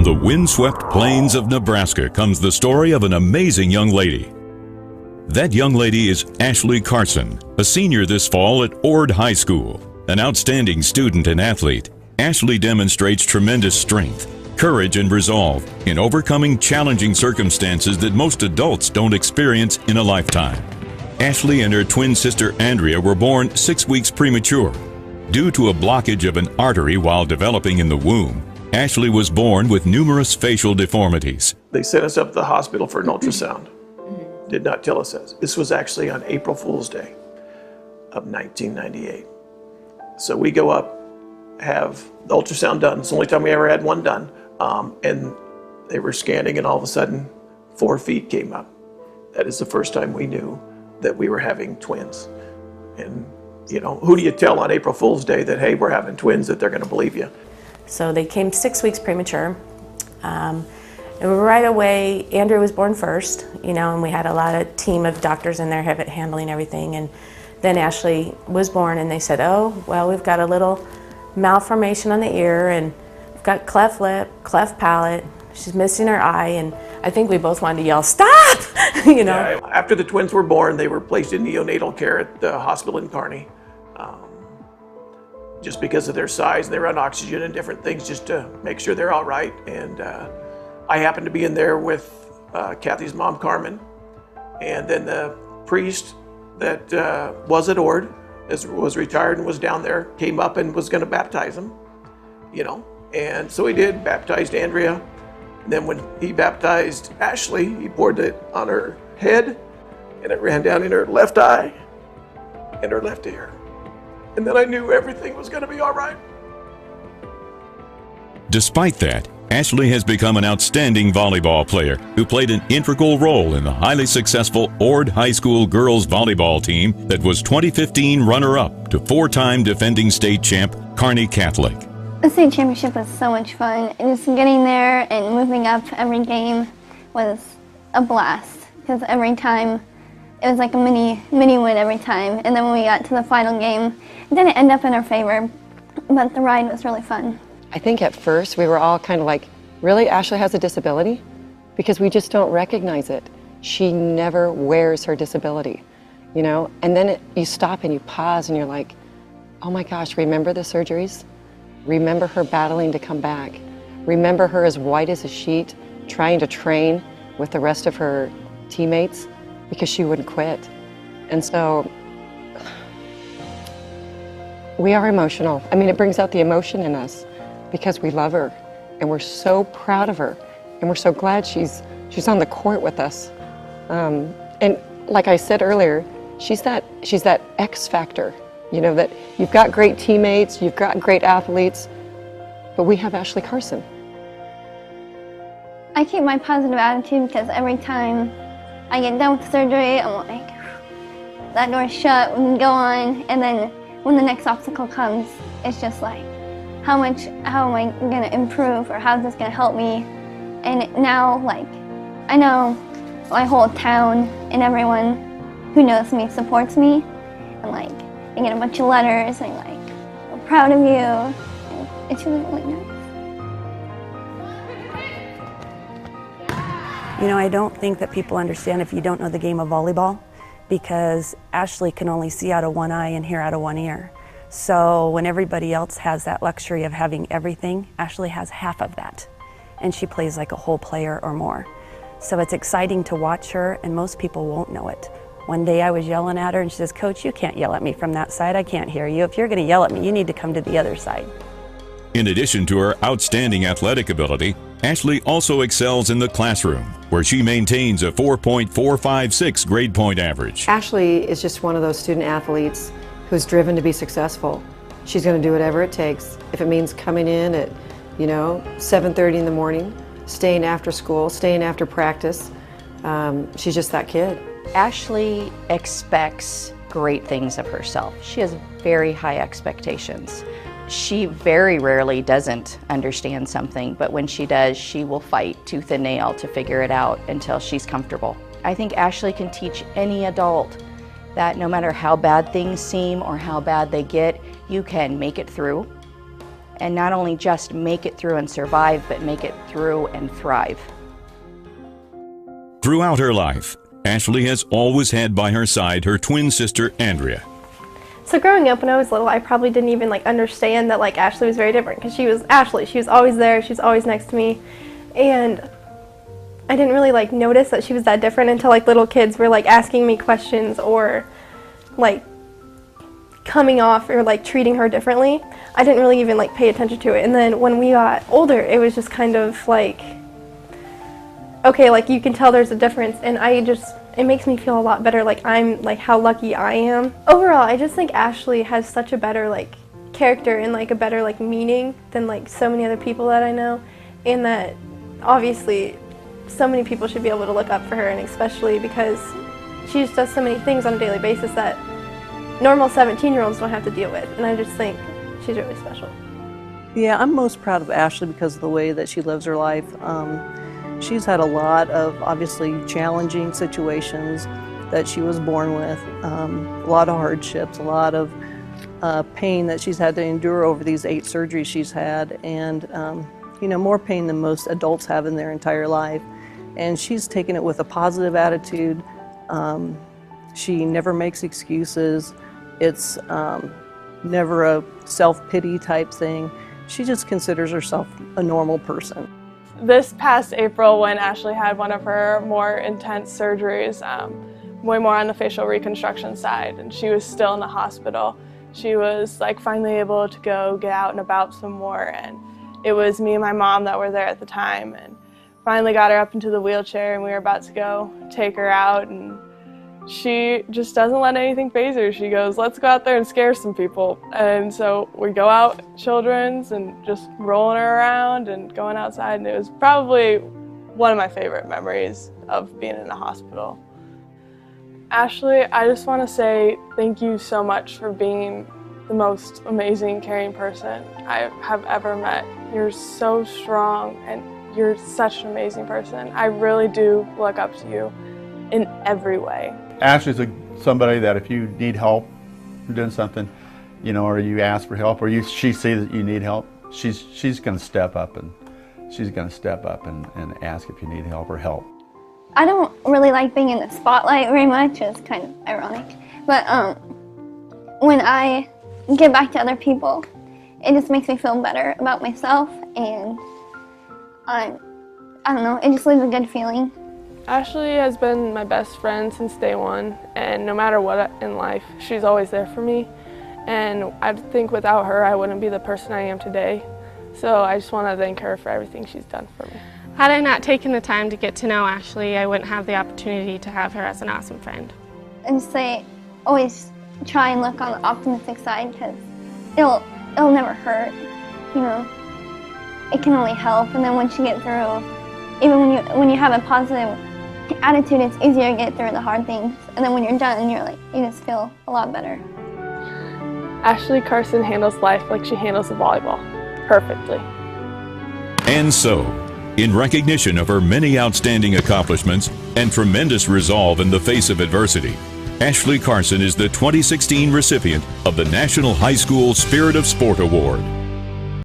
From the windswept plains of Nebraska comes the story of an amazing young lady. That young lady is Ashley Carson, a senior this fall at Ord High School. An outstanding student and athlete, Ashley demonstrates tremendous strength, courage, and resolve in overcoming challenging circumstances that most adults don't experience in a lifetime. Ashley and her twin sister Andrea were born 6 weeks premature. Due to a blockage of an artery while developing in the womb, Ashley was born with numerous facial deformities. They sent us up to the hospital for an ultrasound. Did not tell us that. This was actually on April Fool's Day of 1998. So we go up, have the ultrasound done. It's the only time we ever had one done. And they were scanning, and all of a sudden 4 feet came up. That is the first time we knew that we were having twins. And you know, who do you tell on April Fool's Day that, hey, we're having twins, that they're gonna believe you? So they came 6 weeks premature. And right away, Andrew was born first, you know, and we had a team of doctors in there handling everything. And then Ashley was born, and they said, oh, well, we've got a little malformation on the ear, and we've got cleft lip, cleft palate, she's missing her eye, and I think we both wanted to yell, stop! You know. Yeah, after the twins were born, they were placed in neonatal care at the hospital in Kearney. Just because of their size, and they were on oxygen and different things just to make sure they're all right. And I happened to be in there with Kathy's mom, Carmen, and then the priest that was at Ord, was retired and was down there, came up and was gonna baptize him, you know. And so he did, baptized Andrea. And then when he baptized Ashley, he poured it on her head, and it ran down in her left eye and her left ear. And then I knew everything was going to be all right. Despite that, Ashley has become an outstanding volleyball player who played an integral role in the highly successful Ord High School girls volleyball team that was 2015 runner-up to 4-time defending state champ Kearney Catholic. The state championship was so much fun. And just getting there and moving up every game was a blast, because every time it was like a mini win every time. And then when we got to the final game, it didn't end up in our favor, but the ride was really fun. I think at first we were all kind of like, really, Ashley has a disability? Because we just don't recognize it. She never wears her disability, you know? And then you stop and you pause and you're like, oh my gosh, remember the surgeries? Remember her battling to come back. Remember her as white as a sheet, trying to train with the rest of her teammates because she wouldn't quit. And so we are emotional. I mean, it brings out the emotion in us because we love her and we're so proud of her and we're so glad she's on the court with us. And like I said earlier, she's that X factor, you know, that you've got great teammates, you've got great athletes, but we have Ashley Carson. I keep my positive attitude because every time I get done with surgery, I'm like, that door's shut, we can go on. And then when the next obstacle comes, it's just like, how am I gonna improve, or how's this gonna help me? And now, like, I know my whole town and everyone who knows me supports me. And like, I get a bunch of letters and like, I'm proud of you. And it's really, really nice. You know, I don't think that people understand if you don't know the game of volleyball, because Ashley can only see out of one eye and hear out of one ear. So when everybody else has that luxury of having everything, Ashley has half of that. And she plays like a whole player or more. So it's exciting to watch her, and most people won't know it. One day I was yelling at her and she says, Coach, you can't yell at me from that side, I can't hear you. If you're gonna yell at me, you need to come to the other side. In addition to her outstanding athletic ability, Ashley also excels in the classroom, where she maintains a 4.456 grade point average. Ashley is just one of those student athletes who's driven to be successful. She's going to do whatever it takes. If it means coming in at, 7:30 in the morning, staying after school, staying after practice, she's just that kid. Ashley expects great things of herself. She has very high expectations. She very rarely doesn't understand something, but when she does, she will fight tooth and nail to figure it out until she's comfortable. I think Ashley can teach any adult that no matter how bad things seem or how bad they get, you can make it through and not only just make it through and survive, but make it through and thrive. Throughout her life, Ashley has always had by her side her twin sister, Andrea. So growing up when I was little, I probably didn't even understand that Ashley was very different, because she was Ashley. She was always there, she was always next to me, and I didn't really notice that she was that different until little kids were asking me questions or coming off or treating her differently. I didn't really even pay attention to it. And then when we got older, it was just kind of okay, you can tell there's a difference, and it makes me feel a lot better, I'm how lucky I am. Overall, I just think Ashley has such a better character and a better meaning than so many other people that I know, and that obviously so many people should be able to look up for her, and especially because she just does so many things on a daily basis that normal 17-year-olds don't have to deal with, and I just think she's really special. Yeah, I'm most proud of Ashley because of the way that she lives her life. She's had a lot of obviously challenging situations that she was born with, a lot of hardships, a lot of pain that she's had to endure over these 8 surgeries she's had, and more pain than most adults have in their entire life. And she's taken it with a positive attitude. She never makes excuses. It's never a self-pity type thing. She just considers herself a normal person. This past April, when Ashley had one of her more intense surgeries, way more on the facial reconstruction side, and she was still in the hospital, she was finally able to go get out and about some more, and it was me and my mom that were there at the time, and finally got her up into the wheelchair, and we were about to go take her out, and she just doesn't let anything faze her. She goes, "Let's go out there and scare some people." And so we go out Children's and just rolling her around and going outside, and it was probably one of my favorite memories of being in the hospital. Ashley, I just want to say thank you so much for being the most amazing, caring person I have ever met. You're so strong, and you're such an amazing person. I really do look up to you in every way. Ashley's somebody that if you need help doing something, or you ask for help, or she sees that you need help, she's going to step up and ask if you need help or help. I don't really like being in the spotlight very much. It's kind of ironic, but when I give back to other people, it just makes me feel better about myself, and I don't know, it just leaves a good feeling. Ashley has been my best friend since day one, and no matter what in life, she's always there for me. And I think without her, I wouldn't be the person I am today. So I just want to thank her for everything she's done for me. Had I not taken the time to get to know Ashley, I wouldn't have the opportunity to have her as an awesome friend. And say, always try and look on the optimistic side, because it'll never hurt, It can only help, and then once you get through, even when you have a positive attitude, it's easier to get through the hard things. And then when you're done, you just feel a lot better. Ashley Carson handles life like she handles the volleyball, perfectly. And so, in recognition of her many outstanding accomplishments and tremendous resolve in the face of adversity, Ashley Carson is the 2016 recipient of the National High School Spirit of Sport Award.